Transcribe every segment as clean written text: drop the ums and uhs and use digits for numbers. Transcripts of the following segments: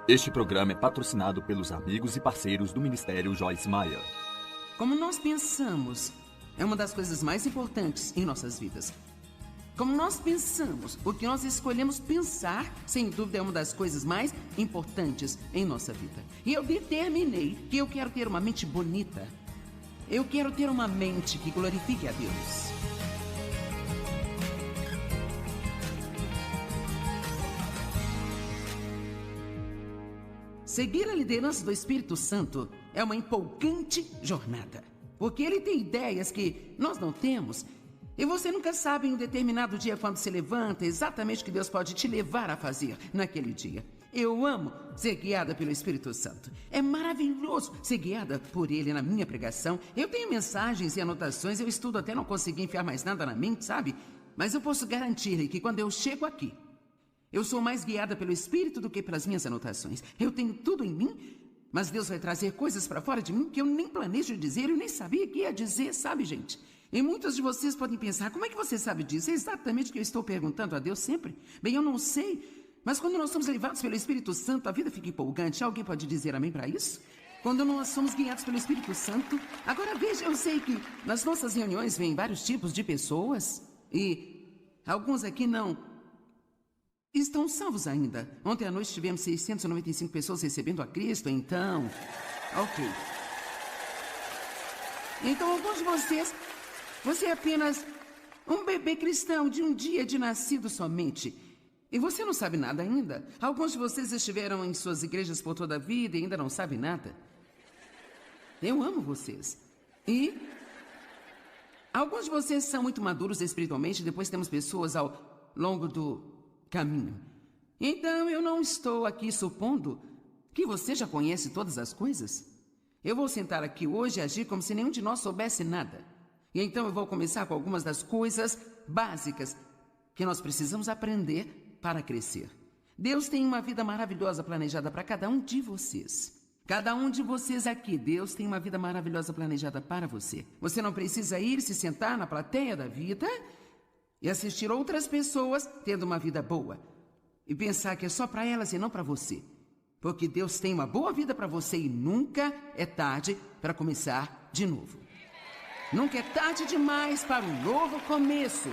Este programa é patrocinado pelos amigos e parceiros do Ministério Joyce Meyer. Como nós pensamos é uma das coisas mais importantes em nossas vidas. Como nós pensamos, o que nós escolhemos pensar, sem dúvida, é uma das coisas mais importantes em nossa vida. E eu determinei que eu quero ter uma mente bonita. Eu quero ter uma mente que glorifique a Deus. Seguir a liderança do Espírito Santo é uma empolgante jornada, porque ele tem ideias que nós não temos, e você nunca sabe em um determinado dia, quando se levanta, exatamente o que Deus pode te levar a fazer naquele dia. Eu amo ser guiada pelo Espírito Santo. É maravilhoso ser guiada por ele na minha pregação. Eu tenho mensagens e anotações, eu estudo até não conseguir enfiar mais nada na mente, sabe? Mas eu posso garantir-lhe que quando eu chego aqui, eu sou mais guiada pelo Espírito do que pelas minhas anotações. Eu tenho tudo em mim, mas Deus vai trazer coisas para fora de mim que eu nem planejo dizer, eu nem sabia que ia dizer, sabe, gente? E muitos de vocês podem pensar, como é que você sabe disso? É exatamente o que eu estou perguntando a Deus sempre. Bem, eu não sei, mas quando nós somos levados pelo Espírito Santo, a vida fica empolgante. Alguém pode dizer amém para isso? Quando nós somos guiados pelo Espírito Santo. Agora veja, eu sei que nas nossas reuniões vêm vários tipos de pessoas e alguns aqui não estão salvos ainda. Ontem à noite tivemos 695 pessoas recebendo a Cristo, então... Ok. Então alguns de vocês... Você é apenas um bebê cristão de um dia de nascido somente. E você não sabe nada ainda. Alguns de vocês estiveram em suas igrejas por toda a vida e ainda não sabem nada. Eu amo vocês. E alguns de vocês são muito maduros espiritualmente. Depois temos pessoas ao longo do caminho. Então eu não estou aqui supondo que você já conhece todas as coisas. Eu vou sentar aqui hoje e agir como se nenhum de nós soubesse nada. E então eu vou começar com algumas das coisas básicas que nós precisamos aprender para crescer. Deus tem uma vida maravilhosa planejada para cada um de vocês. Cada um de vocês aqui, Deus tem uma vida maravilhosa planejada para você. Você não precisa ir se sentar na plateia da vida e assistir outras pessoas tendo uma vida boa e pensar que é só para elas e não para você. Porque Deus tem uma boa vida para você e nunca é tarde para começar de novo. Nunca é tarde demais para um novo começo.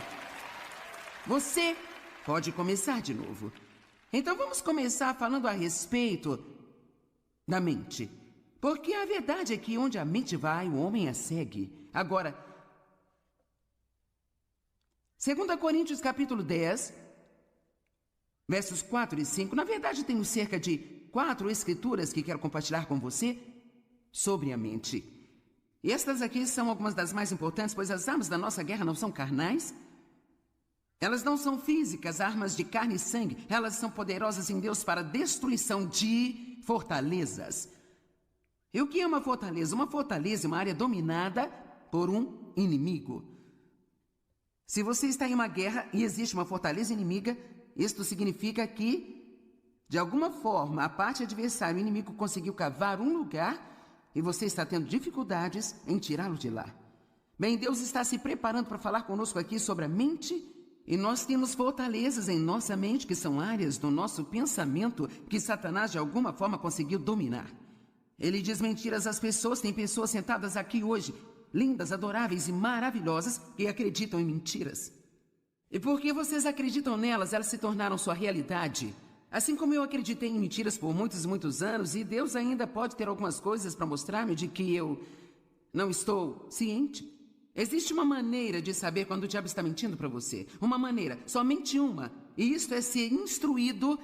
Você pode começar de novo. Então vamos começar falando a respeito da mente. Porque a verdade é que onde a mente vai, o homem a segue. Agora, 2 Coríntios capítulo 10, versos 4 e 5. Na verdade, tenho cerca de 4 escrituras que quero compartilhar com você sobre a mente. E estas aqui são algumas das mais importantes, pois as armas da nossa guerra não são carnais. Elas não são físicas, armas de carne e sangue. Elas são poderosas em Deus para a destruição de fortalezas. E o que é uma fortaleza? Uma fortaleza é uma área dominada por um inimigo. Se você está em uma guerra e existe uma fortaleza inimiga, isto significa que, de alguma forma, a parte adversária, o inimigo conseguiu cavar um lugar e você está tendo dificuldades em tirá-lo de lá. Bem, Deus está se preparando para falar conosco aqui sobre a mente, e nós temos fortalezas em nossa mente, que são áreas do nosso pensamento que Satanás de alguma forma conseguiu dominar. Ele diz mentiras às pessoas. Tem pessoas sentadas aqui hoje, lindas, adoráveis e maravilhosas, que acreditam em mentiras. E porque vocês acreditam nelas, elas se tornaram sua realidade. Assim como eu acreditei em mentiras por muitos e muitos anos, e Deus ainda pode ter algumas coisas para mostrar-me de que eu não estou ciente. Existe uma maneira de saber quando o diabo está mentindo para você. Uma maneira, somente uma. E isto é ser instruído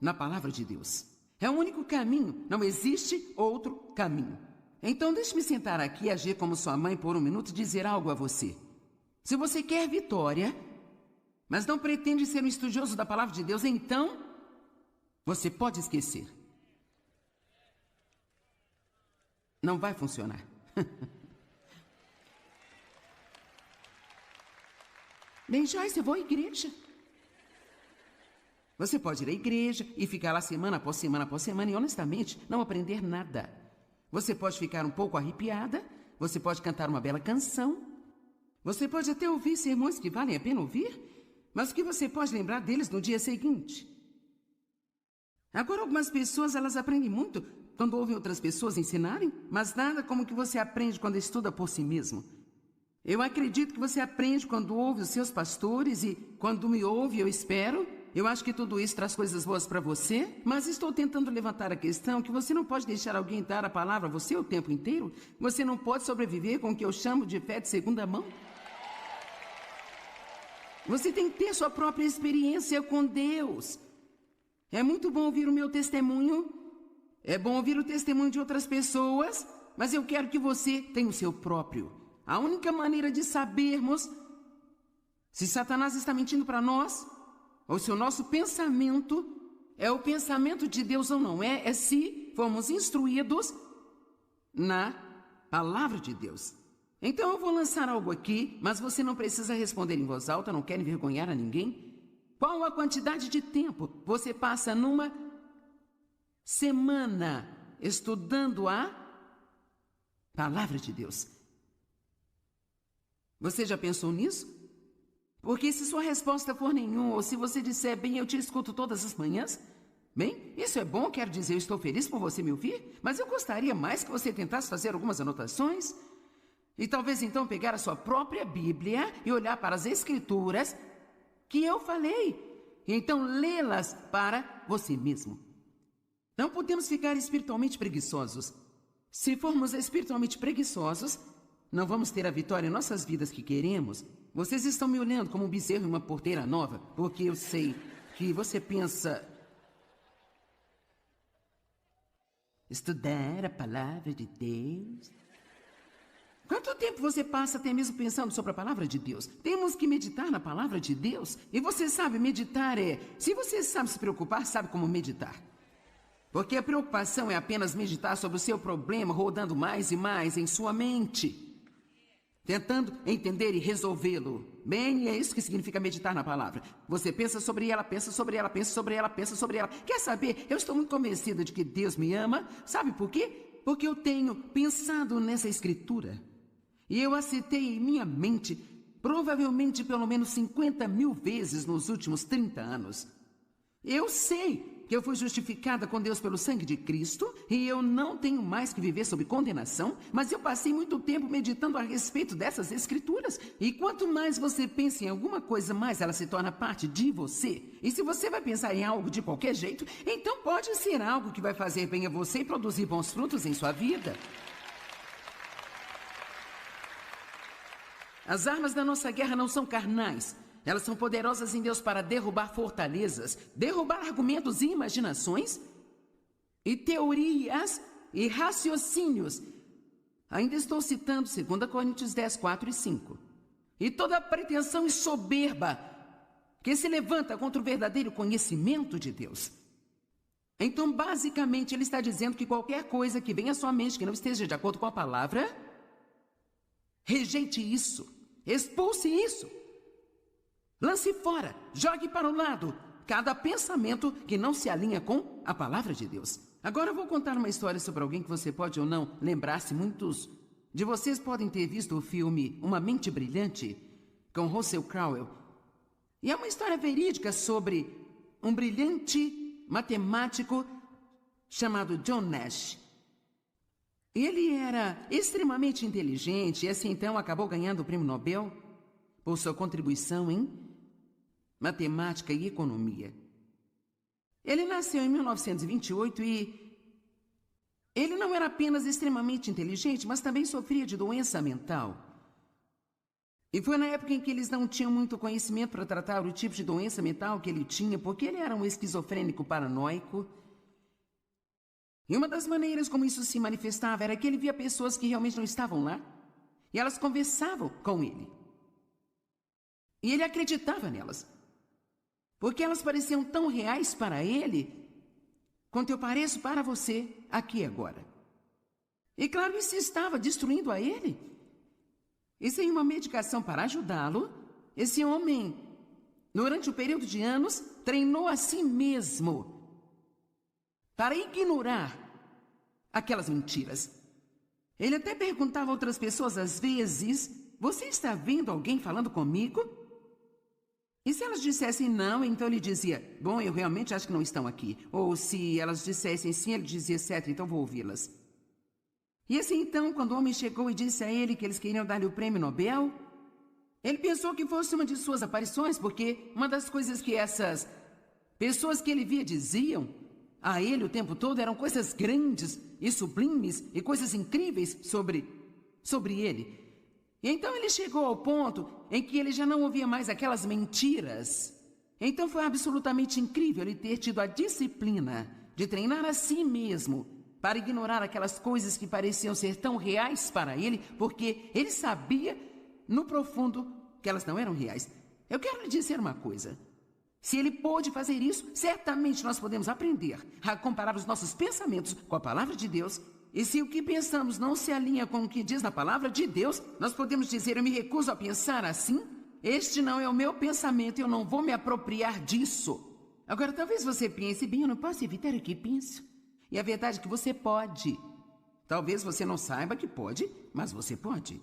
na palavra de Deus. É o único caminho, não existe outro caminho. Então deixe-me sentar aqui e agir como sua mãe por um minuto e dizer algo a você. Se você quer vitória, mas não pretende ser um estudioso da palavra de Deus, então você pode esquecer. Não vai funcionar. Bem, Joyce, eu vou à igreja. Você pode ir à igreja e ficar lá semana após semana após semana e, honestamente, não aprender nada. Você pode ficar um pouco arrepiada, você pode cantar uma bela canção, você pode até ouvir sermões que valem a pena ouvir, mas o que você pode lembrar deles no dia seguinte? Agora, algumas pessoas, elas aprendem muito quando ouvem outras pessoas ensinarem, mas nada como que você aprende quando estuda por si mesmo. Eu acredito que você aprende quando ouve os seus pastores e quando me ouve, eu espero. Eu acho que tudo isso traz coisas boas para você, mas estou tentando levantar a questão que você não pode deixar alguém dar a palavra a você o tempo inteiro. Você não pode sobreviver com o que eu chamo de fé de segunda mão. Você tem que ter sua própria experiência com Deus. É muito bom ouvir o meu testemunho, é bom ouvir o testemunho de outras pessoas, mas eu quero que você tenha o seu próprio. A única maneira de sabermos se Satanás está mentindo para nós, ou se o nosso pensamento é o pensamento de Deus ou não é se formos instruídos na palavra de Deus. Então eu vou lançar algo aqui, mas você não precisa responder em voz alta, não quer envergonhar a ninguém. Qual a quantidade de tempo você passa numa semana estudando a palavra de Deus? Você já pensou nisso? Porque se sua resposta for nenhum, ou se você disser, bem, eu te escuto todas as manhãs, bem, isso é bom, quero dizer, eu estou feliz por você me ouvir, mas eu gostaria mais que você tentasse fazer algumas anotações e talvez então pegar a sua própria Bíblia e olhar para as Escrituras que eu falei, e então lê-las para você mesmo. Não podemos ficar espiritualmente preguiçosos. Se formos espiritualmente preguiçosos, não vamos ter a vitória em nossas vidas que queremos. Vocês estão me olhando como um bezerro em uma porteira nova, porque eu sei que você pensa... Estudar a palavra de Deus... Quanto tempo você passa até mesmo pensando sobre a palavra de Deus? Temos que meditar na palavra de Deus. E você sabe, meditar é... Se você sabe se preocupar, sabe como meditar. Porque a preocupação é apenas meditar sobre o seu problema, rodando mais e mais em sua mente, tentando entender e resolvê-lo. Bem, é isso que significa meditar na palavra. Você pensa sobre ela, pensa sobre ela, pensa sobre ela, pensa sobre ela. Quer saber? Eu estou muito convencida de que Deus me ama. Sabe por quê? Porque eu tenho pensado nessa escritura. E eu a citei em minha mente, provavelmente pelo menos 50.000 vezes nos últimos 30 anos. Eu sei que eu fui justificada com Deus pelo sangue de Cristo e eu não tenho mais que viver sob condenação, mas eu passei muito tempo meditando a respeito dessas escrituras. E quanto mais você pensa em alguma coisa, mais ela se torna parte de você. E se você vai pensar em algo de qualquer jeito, então pode ser algo que vai fazer bem a você e produzir bons frutos em sua vida. As armas da nossa guerra não são carnais. Elas são poderosas em Deus para derrubar fortalezas, derrubar argumentos e imaginações, e teorias e raciocínios. Ainda estou citando 2 Coríntios 10, 4 e 5. E toda pretensão e soberba que se levanta contra o verdadeiro conhecimento de Deus. Então, basicamente, ele está dizendo que qualquer coisa que venha à sua mente que não esteja de acordo com a palavra, rejeite isso. Expulse isso. Lance fora, jogue para o lado cada pensamento que não se alinha com a palavra de Deus. Agora eu vou contar uma história sobre alguém que você pode ou não lembrar-se. Muitos de vocês podem ter visto o filme Uma Mente Brilhante, com Russell Crowe. E é uma história verídica sobre um brilhante matemático chamado John Nash. Ele era extremamente inteligente e assim então acabou ganhando o prêmio Nobel por sua contribuição em matemática e economia. Ele nasceu em 1928 e ele não era apenas extremamente inteligente, mas também sofria de doença mental. E foi na época em que eles não tinham muito conhecimento para tratar o tipo de doença mental que ele tinha, porque ele era um esquizofrênico paranoico. E uma das maneiras como isso se manifestava era que ele via pessoas que realmente não estavam lá, e elas conversavam com ele. E ele acreditava nelas, porque elas pareciam tão reais para ele, quanto eu pareço para você aqui agora. E claro, isso estava destruindo a ele. E sem uma medicação para ajudá-lo, esse homem, durante um período de anos, treinou a si mesmo para ignorar aquelas mentiras. Ele até perguntava a outras pessoas às vezes, você está vendo alguém falando comigo? E se elas dissessem não, então ele dizia, bom, eu realmente acho que não estão aqui. Ou se elas dissessem sim, ele dizia, certo, então vou ouvi-las. E assim então, quando o homem chegou e disse a ele que eles queriam dar-lhe o prêmio Nobel, ele pensou que fosse uma de suas aparições, porque uma das coisas que essas pessoas que ele via diziam a ele o tempo todo eram coisas grandes e sublimes e coisas incríveis sobre ele. E então ele chegou ao ponto em que ele já não ouvia mais aquelas mentiras. Então foi absolutamente incrível ele ter tido a disciplina de treinar a si mesmo para ignorar aquelas coisas que pareciam ser tão reais para ele, porque ele sabia no profundo que elas não eram reais. Eu quero lhe dizer uma coisa. Se ele pôde fazer isso, certamente nós podemos aprender a comparar os nossos pensamentos com a palavra de Deus. E se o que pensamos não se alinha com o que diz na palavra de Deus, nós podemos dizer, eu me recuso a pensar assim. Este não é o meu pensamento, eu não vou me apropriar disso. Agora, talvez você pense, bem, eu não posso evitar o que penso. E a verdade é que você pode. Talvez você não saiba que pode, mas você pode.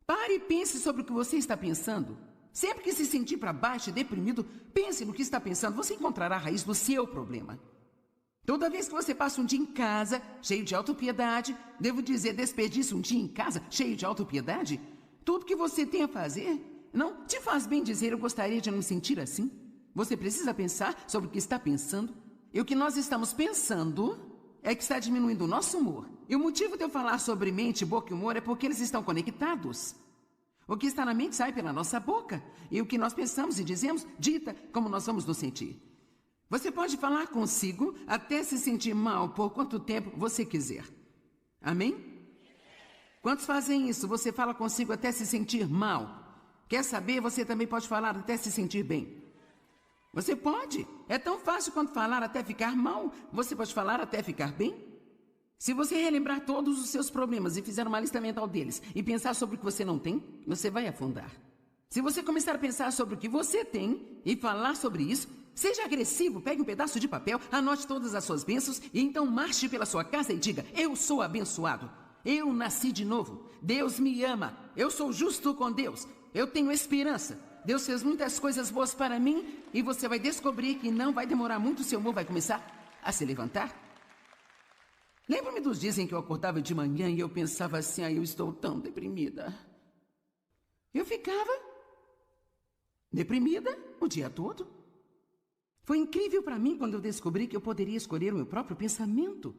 Pare e pense sobre o que você está pensando. Sempre que se sentir para baixo e deprimido, pense no que está pensando. Você encontrará a raiz do seu problema. Toda vez que você passa um dia em casa, cheio de autopiedade, devo dizer, desperdiça um dia em casa, cheio de autopiedade, tudo que você tem a fazer, não te faz bem dizer, eu gostaria de não me sentir assim. Você precisa pensar sobre o que está pensando. E o que nós estamos pensando é que está diminuindo o nosso humor. E o motivo de eu falar sobre mente, boca e humor é porque eles estão conectados. O que está na mente sai pela nossa boca. E o que nós pensamos e dizemos, dita como nós vamos nos sentir. Você pode falar consigo até se sentir mal por quanto tempo você quiser. Amém? Quantos fazem isso? Você fala consigo até se sentir mal. Quer saber? Você também pode falar até se sentir bem. Você pode. É tão fácil quanto falar até ficar mal. Você pode falar até ficar bem. Se você relembrar todos os seus problemas e fizer uma lista mental deles e pensar sobre o que você não tem, você vai afundar. Se você começar a pensar sobre o que você tem e falar sobre isso, seja agressivo, pegue um pedaço de papel, anote todas as suas bênçãos e então marche pela sua casa e diga, eu sou abençoado, eu nasci de novo, Deus me ama, eu sou justo com Deus, eu tenho esperança, Deus fez muitas coisas boas para mim e você vai descobrir que não vai demorar muito, seu humor vai começar a se levantar. Lembro-me dos dias em que eu acordava de manhã e eu pensava assim, eu estou tão deprimida. Eu ficava deprimida o dia todo. Foi incrível para mim quando eu descobri que eu poderia escolher o meu próprio pensamento.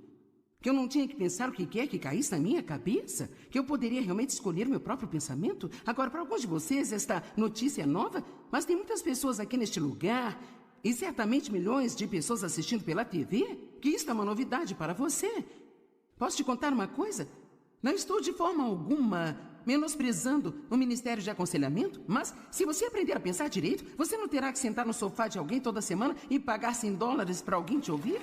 Que eu não tinha que pensar o que quer que caísse na minha cabeça. Que eu poderia realmente escolher o meu próprio pensamento. Agora, para alguns de vocês, esta notícia é nova, mas tem muitas pessoas aqui neste lugar, e certamente milhões de pessoas assistindo pela TV, que isto é uma novidade para você. Posso te contar uma coisa? Não estou de forma alguma menosprezando o Ministério de Aconselhamento, mas se você aprender a pensar direito, você não terá que sentar no sofá de alguém toda semana e pagar $100 para alguém te ouvir?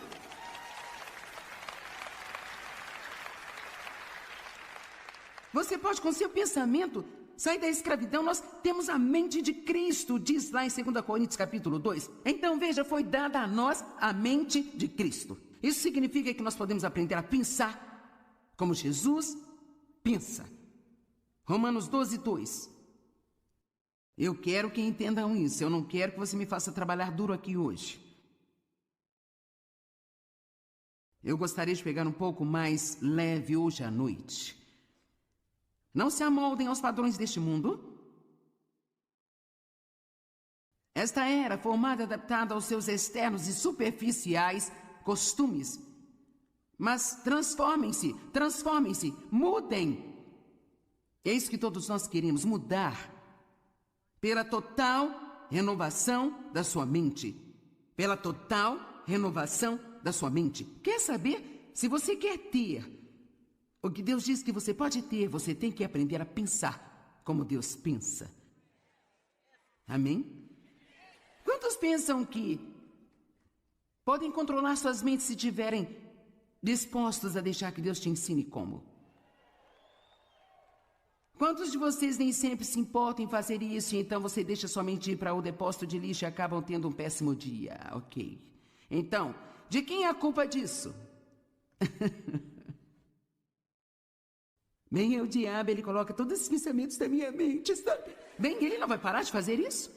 Você pode, com seu pensamento, sair da escravidão. Nós temos a mente de Cristo, diz lá em 2 Coríntios capítulo 2. Então, veja, foi dada a nós a mente de Cristo. Isso significa que nós podemos aprender a pensar como Jesus pensa. Romanos 12, 2. Eu quero que entendam isso. Eu não quero que você me faça trabalhar duro aqui hoje. Eu gostaria de pegar um pouco mais leve hoje à noite. Não se amoldem aos padrões deste mundo. Esta era formada e adaptada aos seus externos e superficiais costumes. Mas transformem-se, mudem. É isso que todos nós queremos, mudar. Pela total renovação da sua mente. Pela total renovação da sua mente. Quer saber? Se você quer ter o que Deus diz que você pode ter, você tem que aprender a pensar como Deus pensa. Amém? Quantos pensam que podem controlar suas mentes se tiverem dispostos a deixar que Deus te ensine como? Quantos de vocês nem sempre se importam em fazer isso, e então você deixa sua mente ir para o depósito de lixo e acabam tendo um péssimo dia? Ok. Então, de quem é a culpa disso? Bem, é o diabo, ele coloca todos esses pensamentos na minha mente, sabe? Bem, ele não vai parar de fazer isso?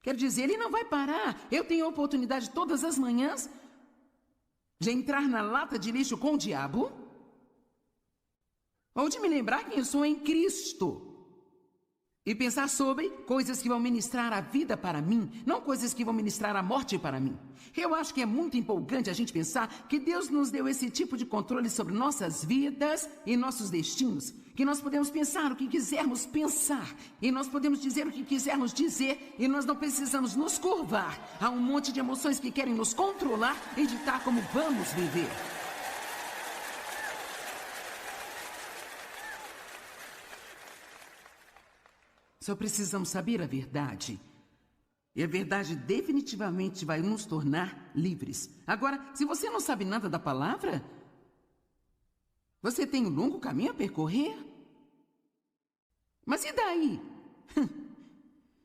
Quer dizer, ele não vai parar. Eu tenho a oportunidade todas as manhãs de entrar na lata de lixo com o diabo, ou de me lembrar quem eu sou em Cristo. E pensar sobre coisas que vão ministrar a vida para mim, não coisas que vão ministrar a morte para mim. Eu acho que é muito empolgante a gente pensar que Deus nos deu esse tipo de controle sobre nossas vidas e nossos destinos. Que nós podemos pensar o que quisermos pensar, e nós podemos dizer o que quisermos dizer, e nós não precisamos nos curvar a um monte de emoções que querem nos controlar e ditar como vamos viver. Só precisamos saber a verdade. E a verdade definitivamente vai nos tornar livres. Agora, se você não sabe nada da palavra, você tem um longo caminho a percorrer. Mas e daí?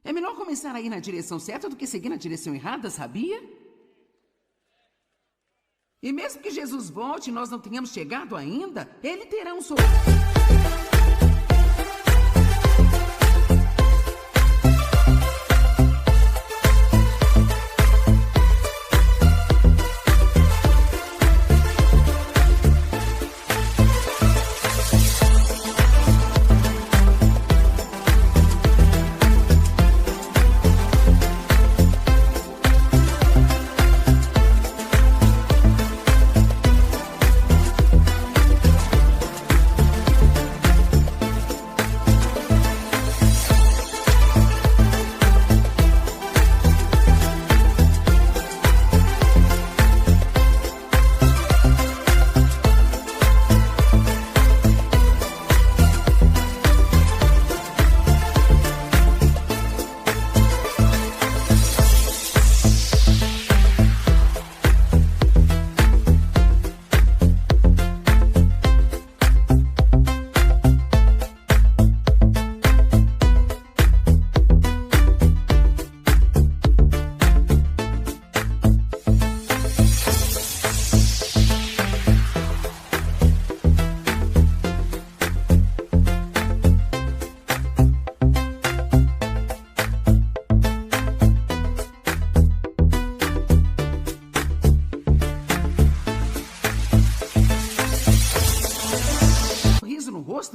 É melhor começar a ir na direção certa do que seguir na direção errada, sabia? E mesmo que Jesus volte e nós não tenhamos chegado ainda, ele terá um sorriso.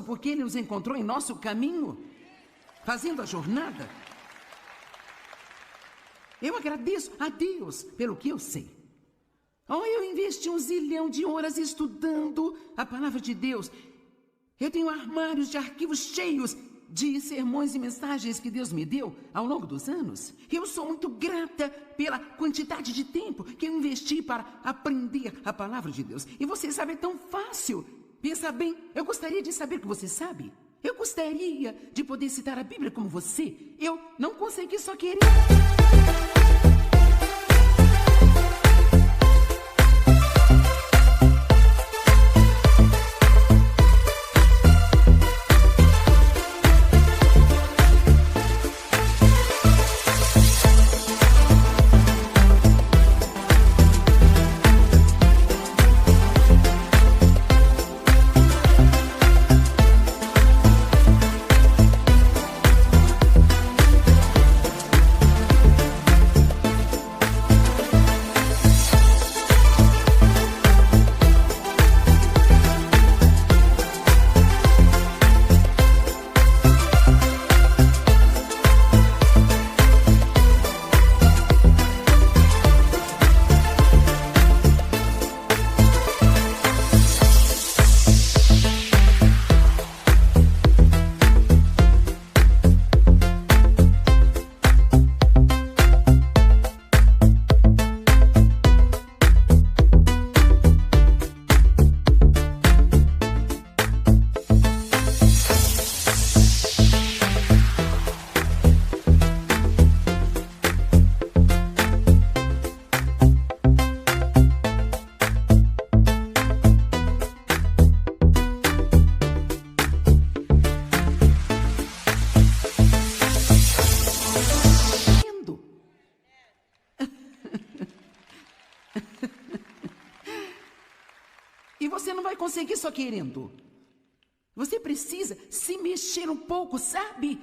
Porque ele nos encontrou em nosso caminho, fazendo a jornada. Eu agradeço a Deus pelo que eu sei. Eu investi 1 zilhão de horas estudando a palavra de Deus. Eu tenho armários de arquivos cheios de sermões e mensagens que Deus me deu ao longo dos anos. Eu sou muito grata pela quantidade de tempo que eu investi para aprender a palavra de Deus. E você sabe, é tão fácil. Pensa bem, eu gostaria de saber o que você sabe. Eu gostaria de poder citar a Bíblia como você. Eu não consegui, só querer. E você não vai conseguir só querendo. Você precisa se mexer um pouco, sabe?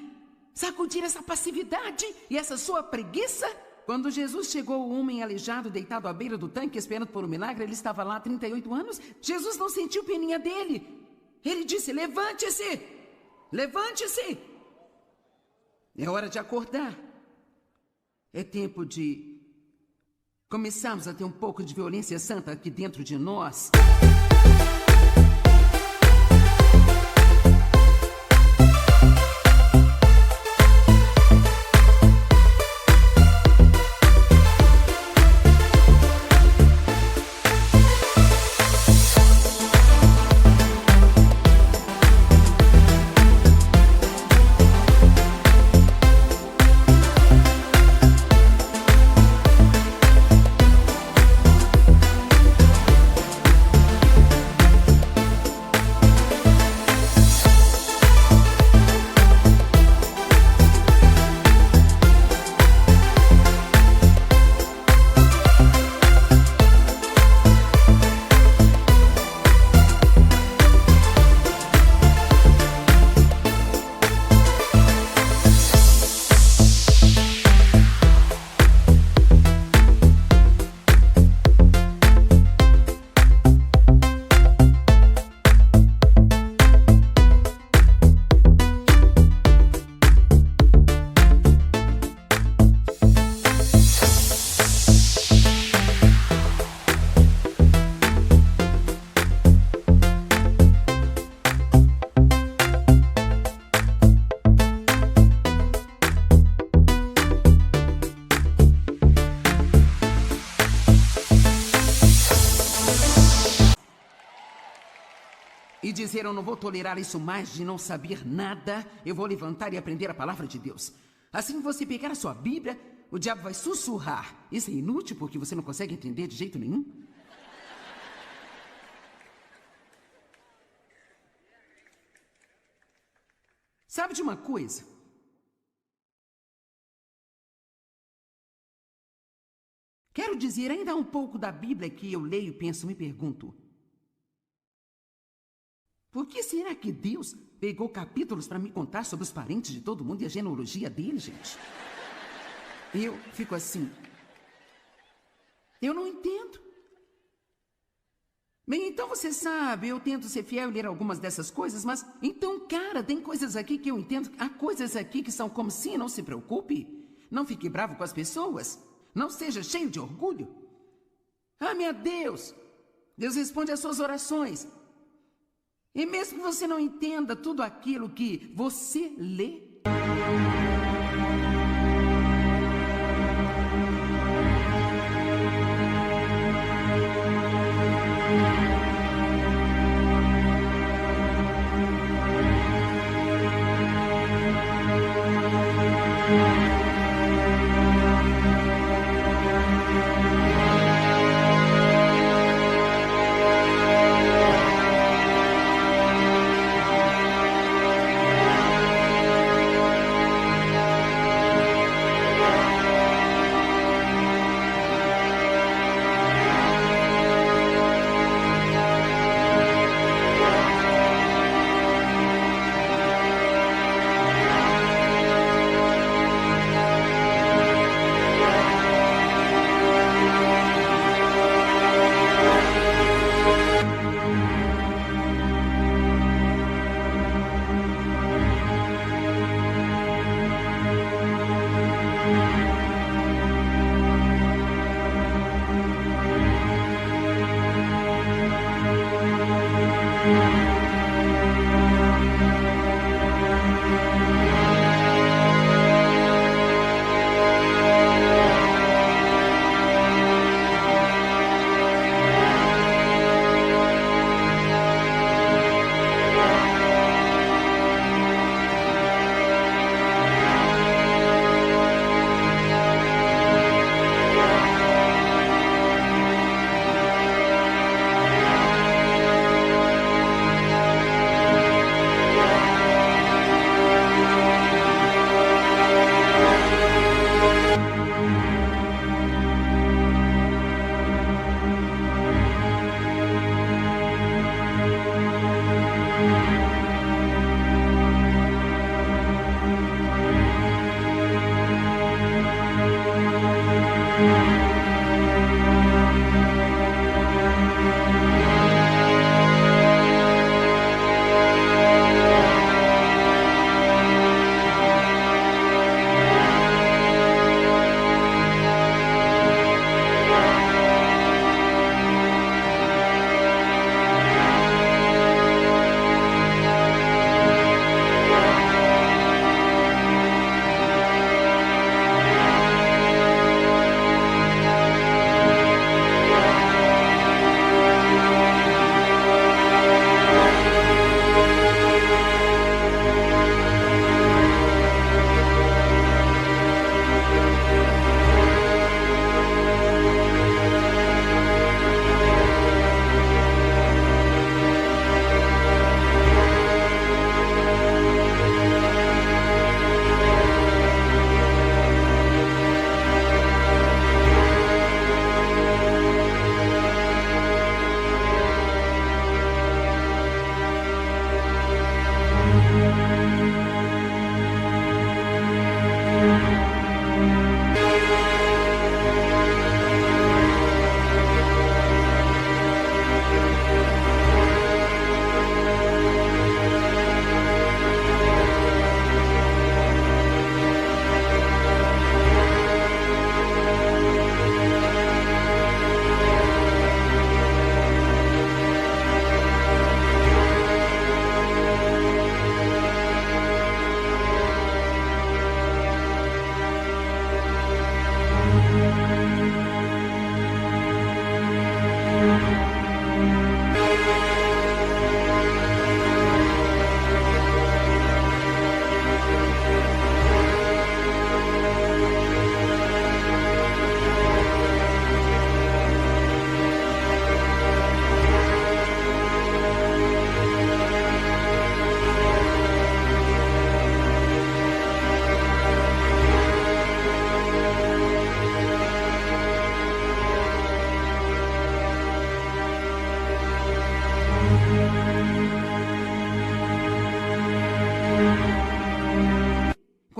Sacudir essa passividade e essa sua preguiça? Quando Jesus chegou, o homem aleijado, deitado à beira do tanque, esperando por um milagre, ele estava lá há 38 anos. Jesus não sentiu peninha dele. Ele disse: levante-se! Levante-se! É hora de acordar. É tempo de começarmos a ter um pouco de violência santa aqui dentro de nós. E dizer: eu não vou tolerar isso mais de não saber nada. Eu vou levantar e aprender a palavra de Deus. Assim que você pegar a sua Bíblia, o diabo vai sussurrar. Isso é inútil porque você não consegue entender de jeito nenhum. Sabe de uma coisa? Quero dizer, ainda há um pouco da Bíblia que eu leio, penso, me pergunto: por que será que Deus pegou capítulos para me contar sobre os parentes de todo mundo e a genealogia dele, gente? Eu fico assim. Eu não entendo. Bem, então você sabe, eu tento ser fiel e ler algumas dessas coisas, mas então, cara, tem coisas aqui que eu entendo. Há coisas aqui que são como se, não se preocupe. Não fique bravo com as pessoas. Não seja cheio de orgulho. Ah, meu Deus! Deus responde às suas orações. E mesmo que você não entenda tudo aquilo que você lê,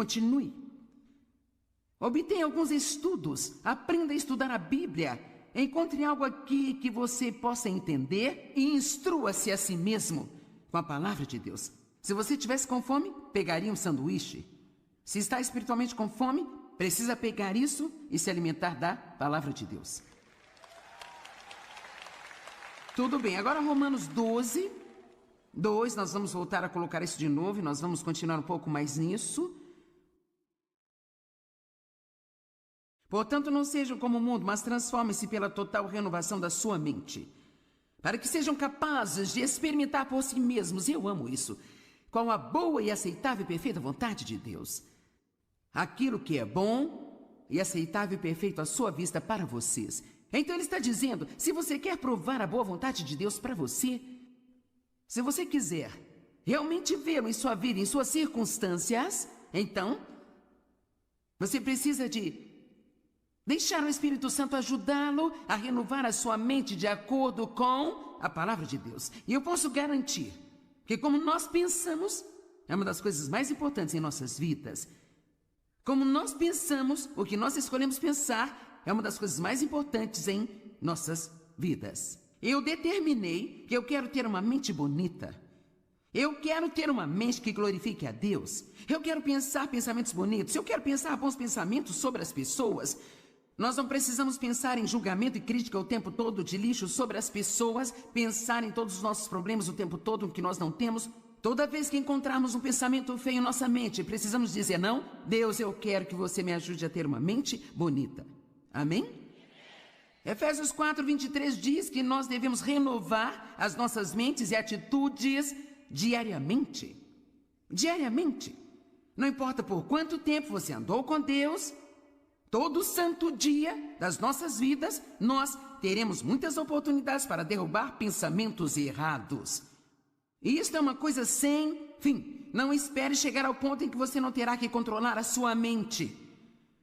continue. Obtenha alguns estudos, aprenda a estudar a Bíblia, encontre algo aqui que você possa entender e instrua-se a si mesmo com a palavra de Deus. Se você estivesse com fome, pegaria um sanduíche. Se está espiritualmente com fome, precisa pegar isso e se alimentar da palavra de Deus. Tudo bem, agora Romanos 12, 2, nós vamos voltar a colocar isso de novo e nós vamos continuar um pouco mais nisso. Portanto, não sejam como o mundo, mas transformem-se pela total renovação da sua mente, para que sejam capazes de experimentar por si mesmos, e eu amo isso, qual a boa e aceitável e perfeita vontade de Deus. Aquilo que é bom e aceitável e perfeito à sua vista para vocês. Então ele está dizendo, se você quer provar a boa vontade de Deus para você, se você quiser realmente vê-lo em sua vida, em suas circunstâncias, então você precisa de deixar o Espírito Santo ajudá-lo a renovar a sua mente de acordo com a palavra de Deus. E eu posso garantir que como nós pensamos, é uma das coisas mais importantes em nossas vidas. Como nós pensamos, o que nós escolhemos pensar, é uma das coisas mais importantes em nossas vidas. Eu determinei que eu quero ter uma mente bonita. Eu quero ter uma mente que glorifique a Deus. Eu quero pensar pensamentos bonitos. Eu quero pensar bons pensamentos sobre as pessoas. Nós não precisamos pensar em julgamento e crítica o tempo todo, de lixo sobre as pessoas, pensar em todos os nossos problemas o tempo todo que nós não temos. Toda vez que encontrarmos um pensamento feio em nossa mente, precisamos dizer, não, Deus, eu quero que você me ajude a ter uma mente bonita. Amém? Efésios 4, 23 diz que nós devemos renovar as nossas mentes e atitudes diariamente. Diariamente. Não importa por quanto tempo você andou com Deus, todo santo dia das nossas vidas, nós teremos muitas oportunidades para derrubar pensamentos errados. E isso é uma coisa sem fim. Não espere chegar ao ponto em que você não terá que controlar a sua mente,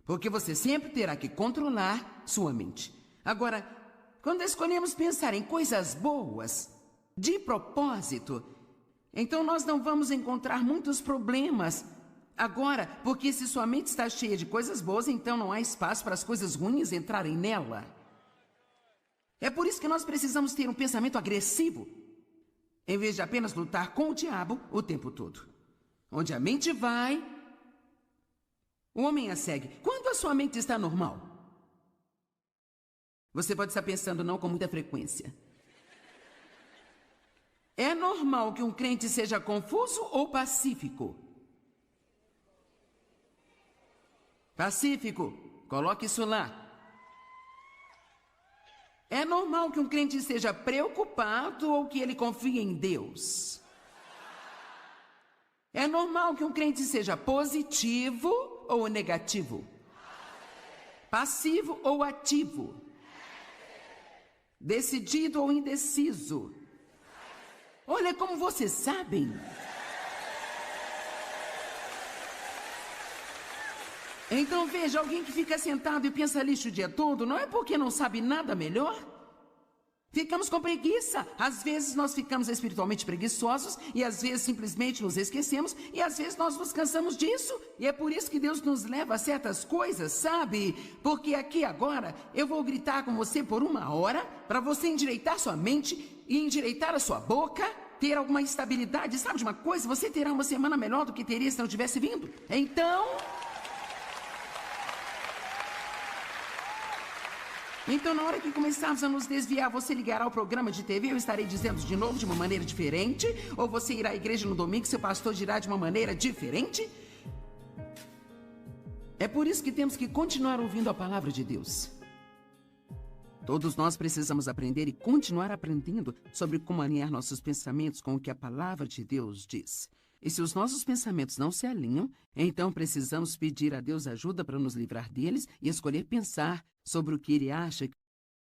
porque você sempre terá que controlar sua mente. Agora, quando escolhemos pensar em coisas boas, de propósito, então nós não vamos encontrar muitos problemas. Agora, porque se sua mente está cheia de coisas boas, então não há espaço para as coisas ruins entrarem nela. É por isso que nós precisamos ter um pensamento agressivo, em vez de apenas lutar com o diabo o tempo todo. Onde a mente vai, o homem a segue. Quando a sua mente está normal? Você pode estar pensando não com muita frequência. É normal que um crente seja confuso ou pacífico? Pacífico, coloque isso lá. É normal que um crente seja preocupado ou que ele confie em Deus? É normal que um crente seja positivo ou negativo? Passivo ou ativo? Decidido ou indeciso? Olha como vocês sabem. Então veja, alguém que fica sentado e pensa lixo o dia todo, não é porque não sabe nada melhor? Ficamos com preguiça. Às vezes nós ficamos espiritualmente preguiçosos e às vezes simplesmente nos esquecemos e às vezes nós nos cansamos disso. E é por isso que Deus nos leva a certas coisas, sabe? Porque aqui agora eu vou gritar com você por 1 hora para você endireitar sua mente e endireitar a sua boca, ter alguma estabilidade. Sabe de uma coisa? Você terá uma semana melhor do que teria se não tivesse vindo. Então, na hora que começarmos a nos desviar, você ligará ao programa de TV, eu estarei dizendo de novo de uma maneira diferente, ou você irá à igreja no domingo, seu pastor dirá de uma maneira diferente. É por isso que temos que continuar ouvindo a palavra de Deus. Todos nós precisamos aprender e continuar aprendendo sobre como alinhar nossos pensamentos com o que a palavra de Deus diz. E se os nossos pensamentos não se alinham, então precisamos pedir a Deus ajuda para nos livrar deles e escolher pensar sobre o que Ele acha